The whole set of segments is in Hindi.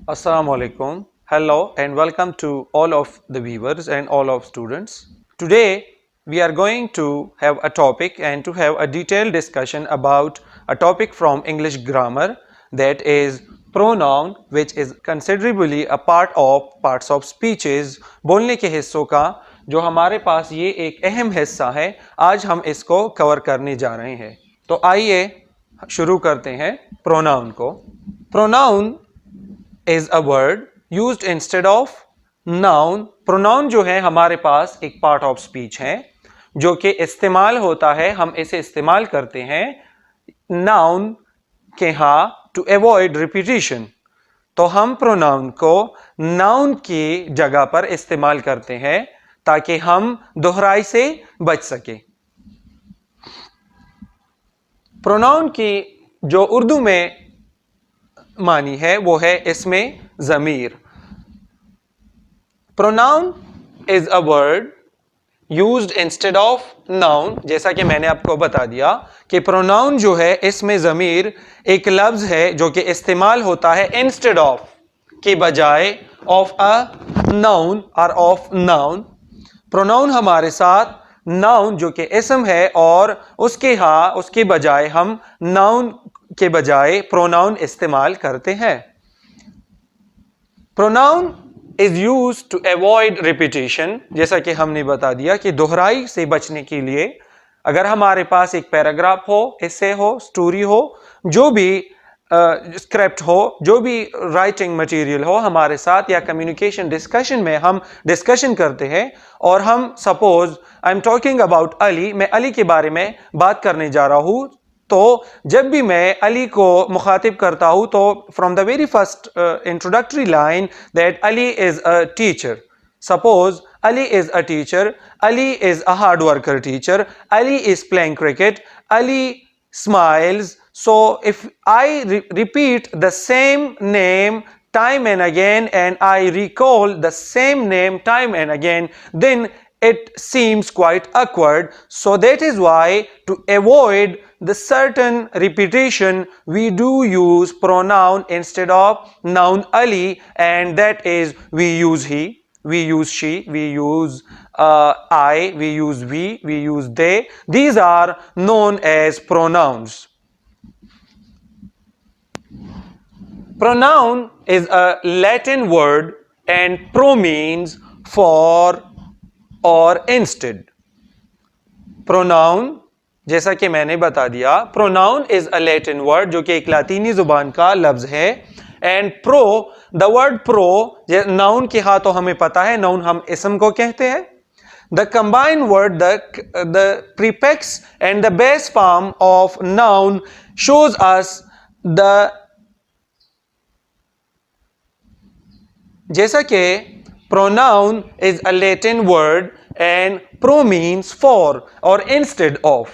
Assalamu alaikum. Hello and welcome to all of the viewers and all of students. Today we are going to have a topic and to have a detailed discussion about a topic from English grammar, that is pronoun, which is considerably a parts of speeches. बोलने के हिस्सों का जो हमारे पास ये एक अहम हिस्सा है, आज हम इसको कवर करने जा रहे हैं। तो आइए शुरू करते हैं pronoun को। pronoun is a word used instead of noun. pronoun जो है हमारे पास एक पार्ट ऑफ स्पीच है जो कि इस्तेमाल होता है, हम इसे इस्तेमाल करते हैं noun के यहाँ to avoid repetition। तो हम pronoun को noun की जगह पर इस्तेमाल करते हैं ताकि हम दोहराई से बच सके। pronoun की जो उर्दू में मानी है वो है इसमें ज़मीर। pronoun is a word used instead of noun। जैसा कि मैंने आपको बता दिया कि pronoun जो है इसमें ज़मीर एक लफ्ज़ है जो कि इस्तेमाल होता है instead of के बजाय of a noun और of noun। pronoun हमारे साथ noun जो कि इसम है और उसके बजाय हम noun के बजाय pronoun इस्तेमाल करते हैं। pronoun is used to avoid repetition। जैसा कि हमने बता दिया कि दोहराई से बचने के लिए अगर हमारे पास एक पैराग्राफ हो, एसे हो, स्टोरी हो, जो भी स्क्रिप्ट हो, जो भी राइटिंग मटेरियल हो हमारे साथ या कम्युनिकेशन डिस्कशन में हम डिस्कशन करते हैं और हम suppose I am talking about Ali, मैं अली के बारे में बात करने जा रहा हूँ, तो जब भी मैं अली को मुखातिब करता हूँ तो from the very first introductory line that Ali is a teacher, suppose Ali is a teacher, Ali is a hard worker teacher, Ali is playing cricket, Ali smiles. So if I repeat the same name time and again and I recall the same name time and again, then it seems quite awkward. So that is why to avoid the certain repetition we do use pronoun instead of noun Ali, and that is we use he, we use she, we use I, we use we use they. These are known as pronouns. Pronoun is a Latin word and pro means for or instead. Pronoun जैसा कि मैंने बता दिया, pronoun is a Latin word जो कि एक लातीनी जुबान का लफ्ज है, and pro, the word pro, noun के हाँ तो हमें पता है, noun हम इसम को कहते हैं। The combined word, the prefix and the base form of noun shows us the, जैसा कि pronoun is a Latin word and pro means for or instead of.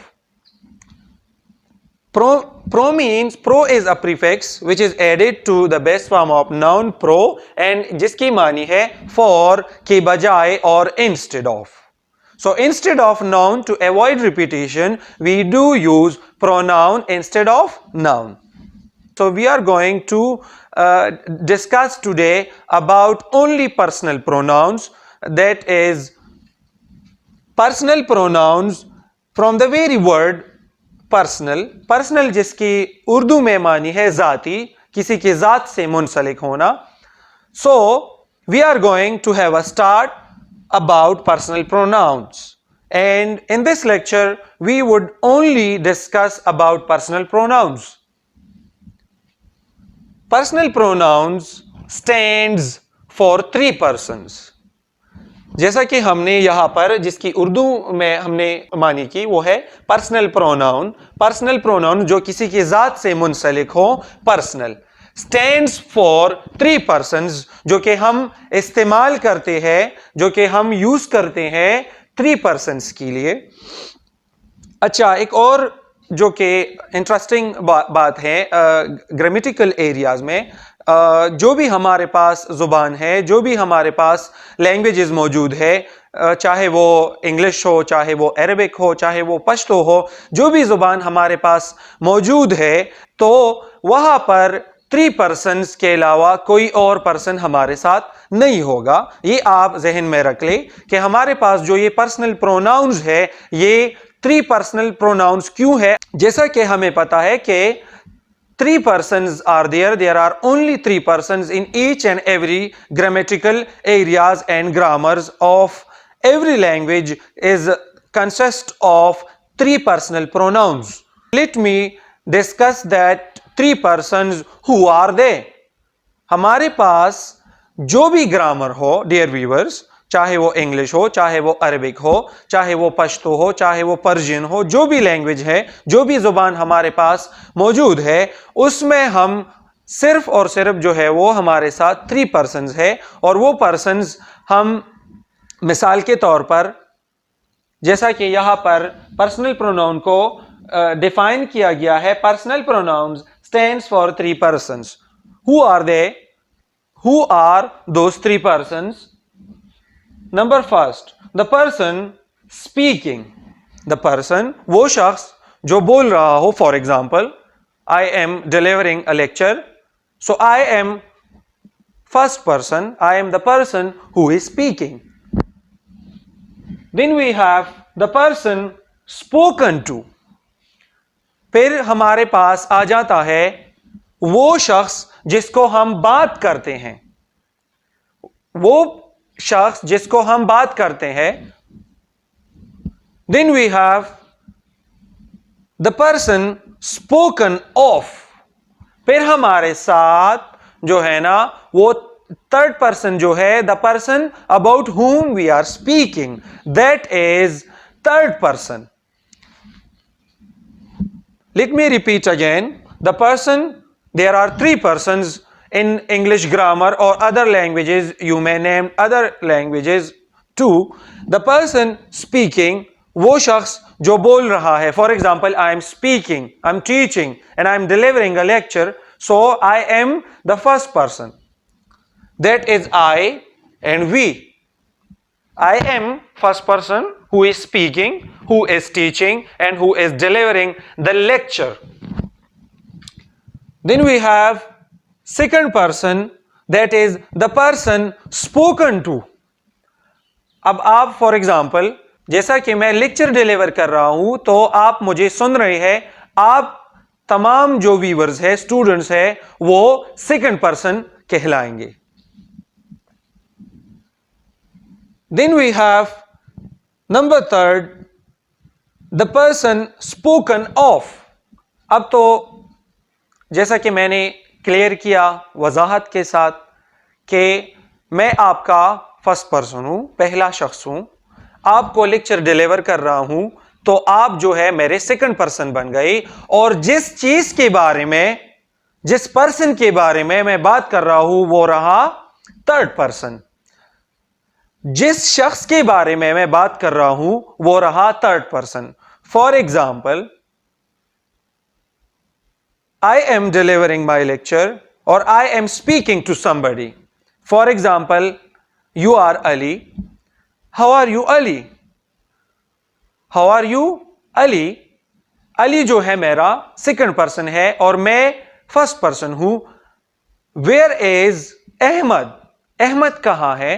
Pro means, pro is a prefix which is added to the base form of noun pro and जिसकी मानी है for के बजाय और instead of. So instead of noun, to avoid repetition, we do use pronoun instead of noun. So we are going to discuss today about only personal pronouns, that is personal pronouns from the very word personal जिसकी उर्दू में मानी है जाती, किसी की जात से मुंसलिक होना। So we are going to have a start about personal pronouns and in this lecture we would only discuss about personal pronouns. Personal pronouns stands for 3 persons। जैसा कि हमने यहाँ पर जिसकी उर्दू में हमने मानी की वो है पर्सनल प्रोनाउन। पर्सनल प्रोनाउन जो किसी की जात से मुंसलिक हो, पर्सनल स्टैंड्स फॉर 3 persons, जो कि हम इस्तेमाल करते हैं, जो कि हम यूज करते हैं 3 persons के लिए। अच्छा, एक और जो कि इंटरेस्टिंग बात है, ग्रामेटिकल एरियाज में जो भी हमारे पास जुबान है, जो भी हमारे पास लैंग्वेजेस मौजूद है, चाहे वो इंग्लिश हो, चाहे वो अरबिक हो, चाहे वो पश्तो हो, जो भी जुबान हमारे पास मौजूद है, तो वहाँ पर 3 पर्सन्स के अलावा कोई और पर्सन हमारे साथ नहीं होगा। ये आप जहन में रख ले कि हमारे पास जो ये पर्सनल प्रोनाउंस है ये 3 पर्सनल प्रोनाउंस क्यों है। जैसा कि हमें पता है कि 3 persons are there are only 3 persons in each and every grammatical areas and grammars of every language is consist of 3 personal pronouns. Let me discuss that 3 persons who are they. हमारे पास जो भी ग्रामर हो डियर व्यूअर्स, चाहे वो इंग्लिश हो, चाहे वो अरबिक हो, चाहे वो पश्तो हो, चाहे वो पर्शियन हो, जो भी लैंग्वेज है, जो भी जुबान हमारे पास मौजूद है, उसमें हम सिर्फ और सिर्फ जो है वो हमारे साथ 3 पर्सन्स है। और वो पर्सन्स हम मिसाल के तौर पर जैसा कि यहां पर पर्सनल प्रोनाउन को डिफाइन किया गया है, पर्सनल प्रोनाउन्स स्टैंड्स फॉर 3 पर्सन्स। Who are they? Who are those 3 persons? Number first, the person speaking. The person, वो शख्स जो बोल रहा हो। For example, I am delivering a lecture, so I am first person. I am the person who is speaking. Then we have the person spoken to. फिर हमारे पास आ जाता है वो शख्स जिसको हम बात करते हैं। वो शख्स जिसको हम बात करते हैं। Then we have the person spoken of. फिर हमारे साथ जो है ना वो थर्ड पर्सन जो है, the person about whom we are speaking, that is third person. Let me repeat again. The person, there are 3 persons in English grammar or other languages. You may name other languages too. The person speaking, वो शख्स जो बोल रहा है। For example, I am speaking, I am teaching, and I am delivering a lecture. So I am the first person. That is I and we. I am first person who is speaking, who is teaching, and who is delivering the lecture. Then we have second person, that is the person spoken to. अब आप फॉर एग्जाम्पल जैसा कि मैं लेक्चर डिलीवर कर रहा हूं तो आप मुझे सुन रहे हैं, आप तमाम जो व्यूअर्स है, स्टूडेंट्स है, वो सेकंड पर्सन कहलाएंगे। Then we have number third, the person spoken of. अब तो जैसा कि मैंने क्लियर किया वजाहत के साथ कि मैं आपका फर्स्ट पर्सन हूं, पहला शख्स हूं, आपको लेक्चर डिलीवर कर रहा हूं, तो आप जो है मेरे सेकंड पर्सन बन गए। और जिस चीज के बारे में, जिस पर्सन के बारे में मैं बात कर रहा हूं वो रहा थर्ड पर्सन। जिस शख्स के बारे में मैं बात कर रहा हूं वो रहा third person. For example, I am delivering my lecture or I am speaking to somebody. For example, you are Ali. How are you, Ali? How are you, Ali? Ali जो है मेरा सेकंड पर्सन है और मैं फर्स्ट पर्सन हूं। Where is Ahmed? अहमद कहां है?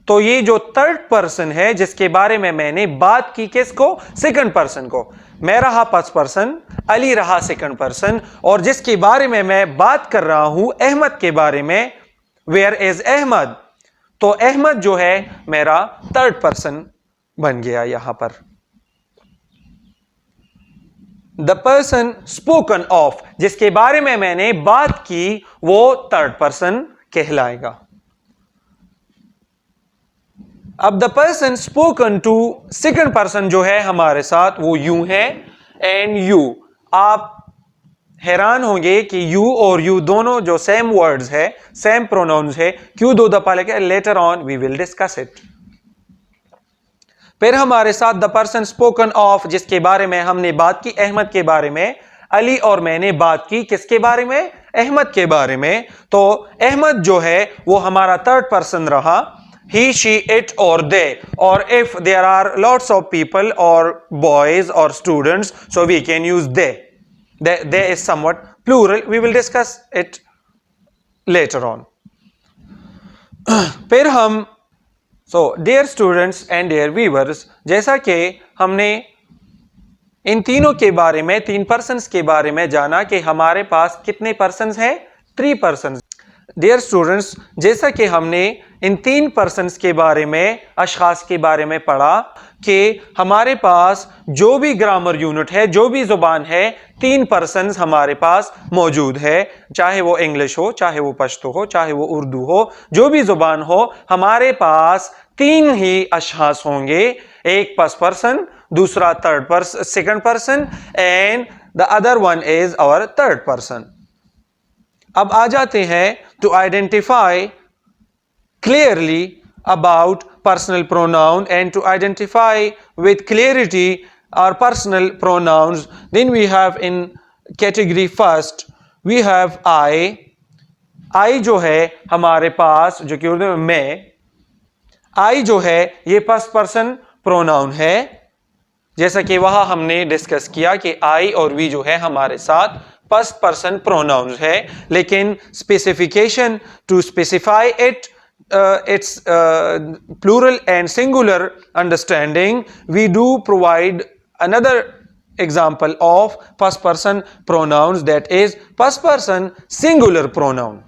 तो ये जो थर्ड पर्सन है जिसके बारे में मैंने बात की, किसको? सेकंड पर्सन को। मैं रहा फर्स्ट पर्सन, अली रहा सेकंड पर्सन, और जिसके बारे में मैं बात कर रहा हूं अहमद के बारे में, वेयर इज अहमद, तो अहमद जो है मेरा थर्ड पर्सन बन गया यहां पर। द पर्सन स्पोकन ऑफ, जिसके बारे में मैंने बात की, वो थर्ड पर्सन कहलाएगा। अब the person spoken to second person जो है हमारे साथ वो यू है एंड यू। आप हैरान होंगे कि यू और यू दोनों जो सेम वर्ड्स है, सेम प्रोनाउंस है, क्यों दो दफा लेके? Later on we will discuss it. फिर हमारे साथ द पर्सन स्पोकन ऑफ, जिसके बारे में हमने बात की अहमद के बारे में। अली और मैंने बात की किसके बारे में? अहमद के बारे में। तो अहमद जो है वो हमारा थर्ड पर्सन रहा। He, she, it or they, or if there are lots of people or boys or students, so we can use they. They is somewhat plural, we will discuss it later on. फिर हम dear students and dear viewers, जैसा कि हमने इन तीनों के बारे में, 3 पर्सन्स के बारे में जाना कि हमारे पास कितने पर्सन्स हैं, 3 पर्सन्स। डियर स्टूडेंट्स, जैसा कि हमने इन 3 पर्सन्स के बारे में, अशखास के बारे में पढ़ा कि हमारे पास जो भी ग्रामर यूनिट है, जो भी जुबान है, 3 पर्सन्स हमारे पास मौजूद है। चाहे वो इंग्लिश हो, चाहे वो पश्तो हो, चाहे वो उर्दू हो, जो भी जुबान हो, हमारे पास 3 ही अशखास होंगे। एक फर्स्ट पर्सन, दूसरा second person and the other one is our third person. अब आ जाते हैं to identify clearly about personal pronoun and to identify with clarity our personal pronouns. Then we have in category first we have I जो है हमारे पास, जो कि उर्दू में मैं, I जो है ये फर्स्ट पर्सन प्रोनाउन है। जैसा कि वहां हमने डिस्कस किया कि I और we जो है हमारे साथ फर्स्ट पर्सन प्रोनाउंस है, लेकिन specification to specify its plural and singular understanding, we do provide another example of first person pronouns, that is first person singular pronoun.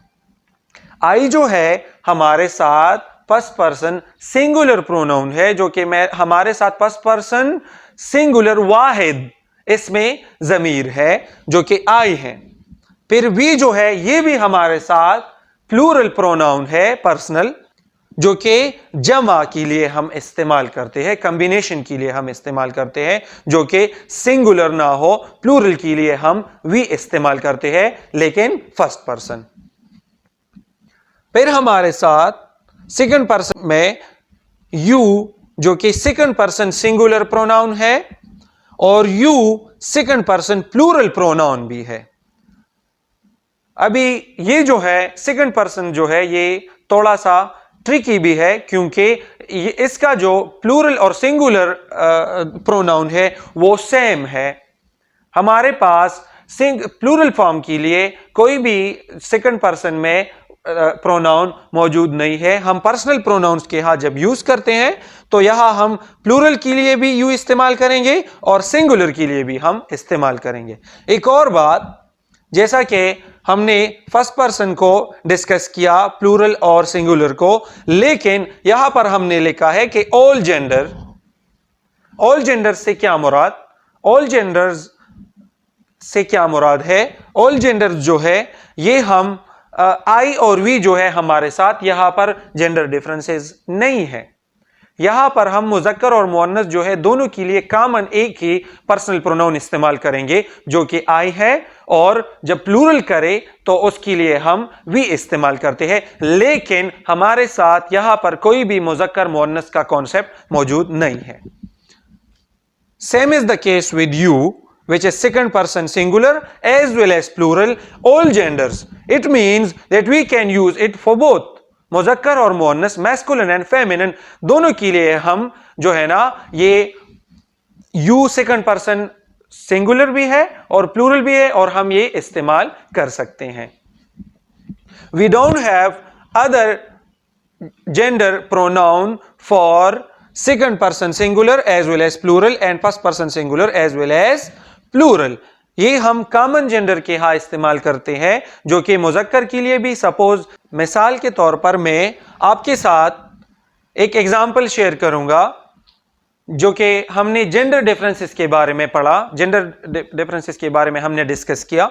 I जो है हमारे साथ फर्स्ट पर्सन सिंगुलर प्रोनाउन है, जो कि मैं हमारे साथ फर्स्ट पर्सन सिंगुलर वाहिद, इसमें जमीर है जो कि आई है। फिर वी जो है ये भी हमारे साथ प्लूरल प्रोनाउन है पर्सनल, जो कि जमा के लिए हम इस्तेमाल करते हैं, कॉम्बिनेशन के लिए हम इस्तेमाल करते हैं, जो कि सिंगुलर ना हो, प्लूरल के लिए हम वी इस्तेमाल करते हैं, लेकिन फर्स्ट पर्सन। फिर हमारे साथ सेकंड पर्सन में यू, जो कि सेकंड पर्सन सिंगुलर प्रोनाउन है, और you second person plural pronoun भी है। अभी ये जो है सेकंड पर्सन जो है ये थोड़ा सा ट्रिकी भी है, क्योंकि इसका जो प्लूरल और सिंगुलर प्रोनाउन है वो सेम है। हमारे पास प्लूरल फॉर्म के लिए कोई भी सेकंड पर्सन में प्रोनाउन मौजूद नहीं है। हम पर्सनल प्रोनाउंस के यहां जब यूज करते हैं तो यहां हम प्लूरल के लिए भी यू इस्तेमाल करेंगे और सिंगुलर के लिए भी हम इस्तेमाल करेंगे। एक और बात, जैसा कि हमने फर्स्ट पर्सन को डिस्कस किया, प्लूरल और सिंगुलर को, लेकिन यहां पर हमने लिखा है कि ऑल जेंडर। ऑल जेंडर से क्या मुराद, ऑल जेंडर्स से क्या मुराद है? ऑल जेंडर जो है ये हम आई और वी जो है हमारे साथ, यहां पर जेंडर डिफरेंसेस नहीं है। यहां पर हम मुज़क्कर और मुअन्नस जो है दोनों के लिए कॉमन एक ही पर्सनल प्रोनाउन इस्तेमाल करेंगे, जो कि आई है, और जब प्लूरल करे तो उसके लिए हम वी इस्तेमाल करते हैं, लेकिन हमारे साथ यहां पर कोई भी मुज़क्कर मुअन्नस का कॉन्सेप्ट मौजूद नहीं है। Same is the case with you, which is second person singular as well as plural, all genders. It means that we can use it for both मुज़क्कर और मुअन्नस, मैस्कुलिन एंड फेमिनिन, दोनों के लिए हम जो है ना ये यू सेकंड पर्सन सिंगुलर भी है और प्लूरल भी है, और हम ये इस्तेमाल कर सकते हैं। We don't have other gender pronoun for second person singular as well as plural and first person singular as well as plural. ये हम कॉमन जेंडर के यहां इस्तेमाल करते हैं, जो कि मुज़क्कर के लिए भी। सपोज मिसाल के तौर पर मैं आपके साथ एक एग्जांपल शेयर करूंगा, जो कि हमने जेंडर डिफरेंसेस के बारे में पढ़ा। जेंडर डिफरेंसेस के बारे में हमने डिस्कस किया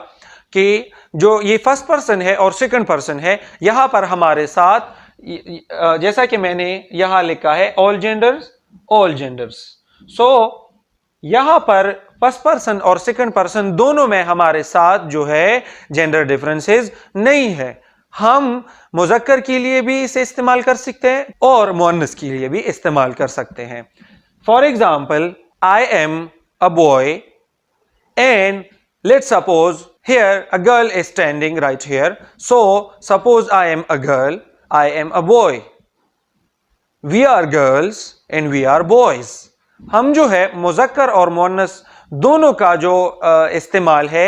कि जो ये फर्स्ट पर्सन है और सेकंड पर्सन है, यहां पर हमारे साथ जैसा कि मैंने यहां लिखा है ऑल जेंडर्स, ऑल जेंडर्स। सो यहां पर फर्स्ट पर्सन और सेकंड पर्सन दोनों में हमारे साथ जो है जेंडर डिफरेंसेस नहीं है। हम मुज़क्कर के लिए भी इसे इस्तेमाल कर सकते हैं और मुअन्नस के लिए भी इस्तेमाल कर सकते हैं। For example, I am a boy and let's suppose here a girl is standing right here, so suppose I am a girl, I am a boy, we are girls and we are boys. हम जो है मुज़क्कर और मुअन्नस दोनों का जो इस्तेमाल है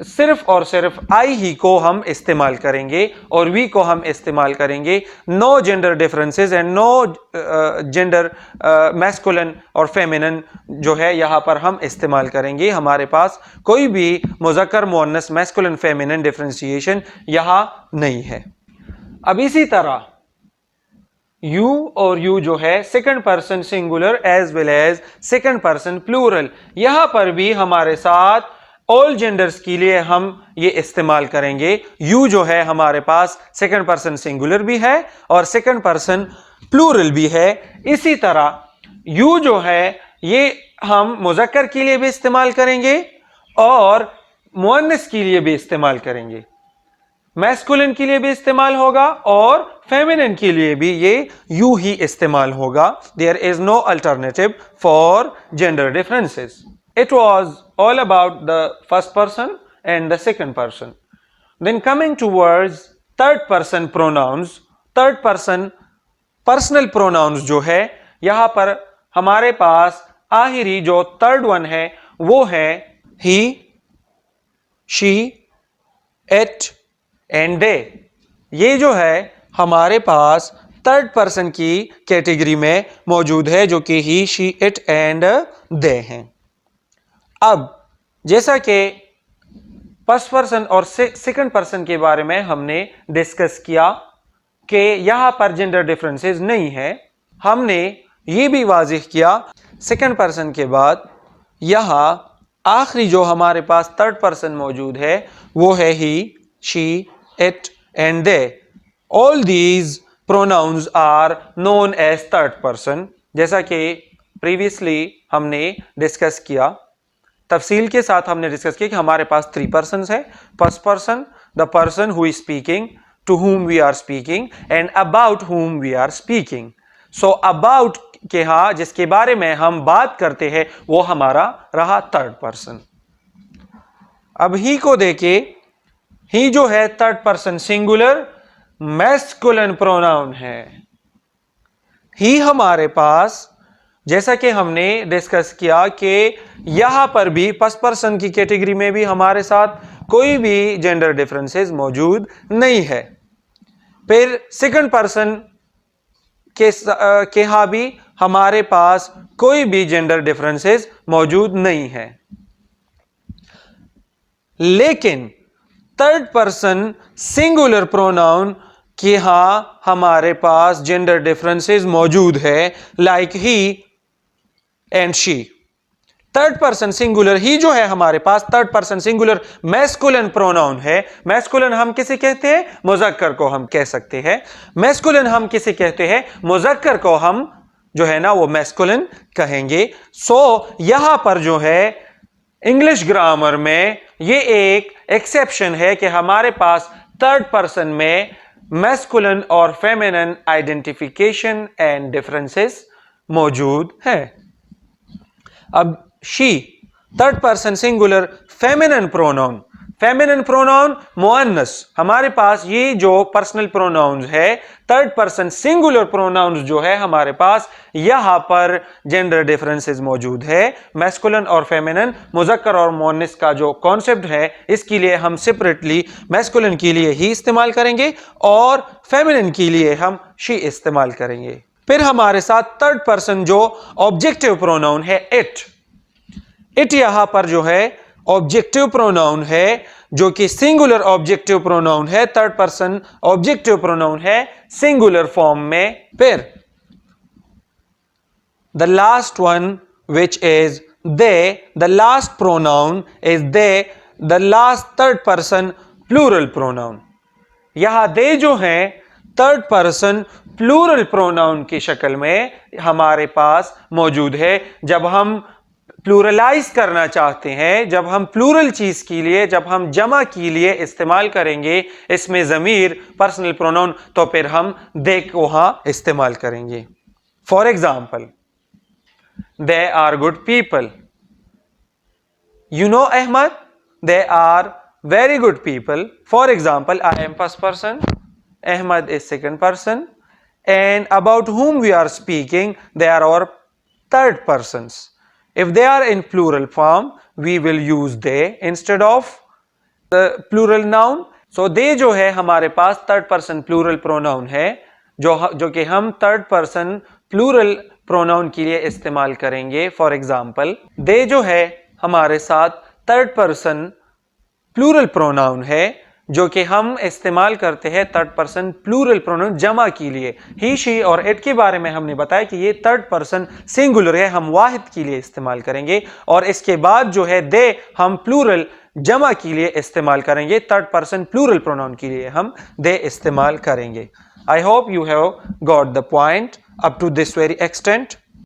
सिर्फ और सिर्फ आई ही को हम इस्तेमाल करेंगे और वी को हम इस्तेमाल करेंगे। No gender differences and no gender masculine और फेमिनिन जो है यहाँ पर हम इस्तेमाल करेंगे। हमारे पास कोई भी मुज़क्कर मुअन्नस मैस्कुलिन फेमिनिन डिफरेंशिएशन यहाँ नहीं है। अब इसी तरह यू और यू जो है second person singular as well as second person plural, यहां पर भी हमारे साथ ऑल जेंडर्स के लिए हम ये इस्तेमाल करेंगे। यू जो है हमारे पास सेकंड पर्सन सिंगुलर भी है और सेकंड पर्सन प्लूरल भी है। इसी तरह यू जो है ये हम मुज़क्कर के लिए भी इस्तेमाल करेंगे और मुअन्नस के लिए भी इस्तेमाल करेंगे। मैस्कुलिन के लिए भी इस्तेमाल होगा और फेमिनिन के लिए भी ये यू ही इस्तेमाल होगा। There is no alternative for gender differences. It was all about the first person and the second person. Then coming towards third person pronouns. Third person personal pronouns जो है यहां पर हमारे पास आखिरी जो थर्ड वन है वो है ही, शी, इट एंड दे। ये जो है हमारे पास थर्ड पर्सन की कैटेगरी में मौजूद है जो कि ही, शी, इट एंड दे हैं। अब जैसा कि फर्स्ट पर्सन और सेकंड पर्सन के बारे में हमने डिस्कस किया कि यहां पर जेंडर डिफरेंसेस नहीं है, हमने ये भी वाज़िह किया सेकंड पर्सन के बाद यहां आखिरी जो हमारे पास थर्ड पर्सन मौजूद है वो है ही, she, it and they. All these pronouns are known as third person। जैसा कि previously हमने डिस्कस किया, तफसील के साथ हमने डिस्कस किया कि हमारे पास 3 persons है। First person the person who is speaking, to whom we are speaking and about whom we are speaking। So about के हाँ जिसके बारे में हम बात करते हैं वो हमारा रहा थर्ड पर्सन। अब ही को देखे, ही जो है third person singular masculine pronoun है। ही हमारे पास जैसा कि हमने डिस्कस किया कि यहां पर भी फर्स्ट पर्सन की कैटेगरी में भी हमारे साथ कोई भी जेंडर डिफरेंसेस मौजूद नहीं है। फिर सेकंड पर्सन के यहां भी हमारे पास कोई भी जेंडर डिफरेंसेस मौजूद नहीं है। लेकिन थर्ड पर्सन सिंगुलर प्रोनाउन के यहां हमारे पास जेंडर डिफरेंसेस मौजूद है, like he and she. Third person singular he जो है हमारे पास third person singular masculine pronoun है। मैस्कुलिन हम किसे कहते हैं? मुज़क्कर को हम कह सकते हैं। मैस्कुलिन हम किसे कहते हैं? मुज़क्कर को हम जो है ना वो मैस्कुलिन कहेंगे। सो यहां पर जो है इंग्लिश ग्रामर में ये एक एक्सेप्शन है कि हमारे पास थर्ड पर्सन में मैस्कुलिन और फेमिनिन आइडेंटिफिकेशन एंड डिफरेंसेस मौजूद है। अब she third person singular feminine pronoun, feminine pronoun मुअन्नस, हमारे पास ये जो पर्सनल प्रोनाउंस है थर्ड पर्सन सिंगुलर प्रोनाउंस जो है हमारे पास यहां पर जेंडर डिफरेंसेस मौजूद है। मैस्कुलिन और फेमिनिन मुज़क्कर और मुअन्नस का जो कॉन्सेप्ट है इसके लिए हम सेपरेटली मैस्कुलिन के लिए ही इस्तेमाल करेंगे और फेमिनिन के लिए हम शी इस्तेमाल करेंगे। फिर हमारे साथ थर्ड पर्सन जो ऑब्जेक्टिव प्रोनाउन है इट यहां पर जो है ऑब्जेक्टिव प्रोनाउन है जो कि सिंगुलर ऑब्जेक्टिव प्रोनाउन है। थर्ड पर्सन ऑब्जेक्टिव प्रोनाउन है सिंगुलर फॉर्म में। फिर the last one which is they, the last pronoun is they, the last third person plural pronoun. यहां दे जो है थर्ड पर्सन प्लूरल प्रोनाउन की शक्ल में हमारे पास मौजूद है। जब हम प्लूरलाइज करना चाहते हैं, जब हम प्लूरल चीज के लिए, जब हम जमा के लिए इस्तेमाल करेंगे इसमें ज़मीर पर्सनल प्रोनाउन, तो फिर हम दे को वहां इस्तेमाल करेंगे। For example, they are good people, you know Ahmad, they are very good people. For example, I am first person, Ahmad is second person, and about whom we are speaking they are our third persons. If they are in plural form we will use they instead of plural noun. So they जो है हमारे पास थर्ड पर्सन प्लूरल प्रोनाउन है, जो कि हम थर्ड पर्सन प्लूरल प्रोनाउन के लिए इस्तेमाल करेंगे। फॉर एग्जाम्पल, दे जो है हमारे साथ थर्ड पर्सन प्लूरल प्रोनाउन है, जो कि हम इस्तेमाल करते हैं थर्ड पर्सन प्लूरल प्रोनाउन जमा के लिए। ही, शी और इट के बारे में हमने बताया कि ये थर्ड पर्सन सिंगुलर है, हम वाहिद के लिए इस्तेमाल करेंगे। और इसके बाद जो है दे हम प्लूरल जमा के लिए इस्तेमाल करेंगे, थर्ड पर्सन प्लूरल प्रोनाउन के लिए हम दे इस्तेमाल करेंगे। I hope you have got the point up to this very extent.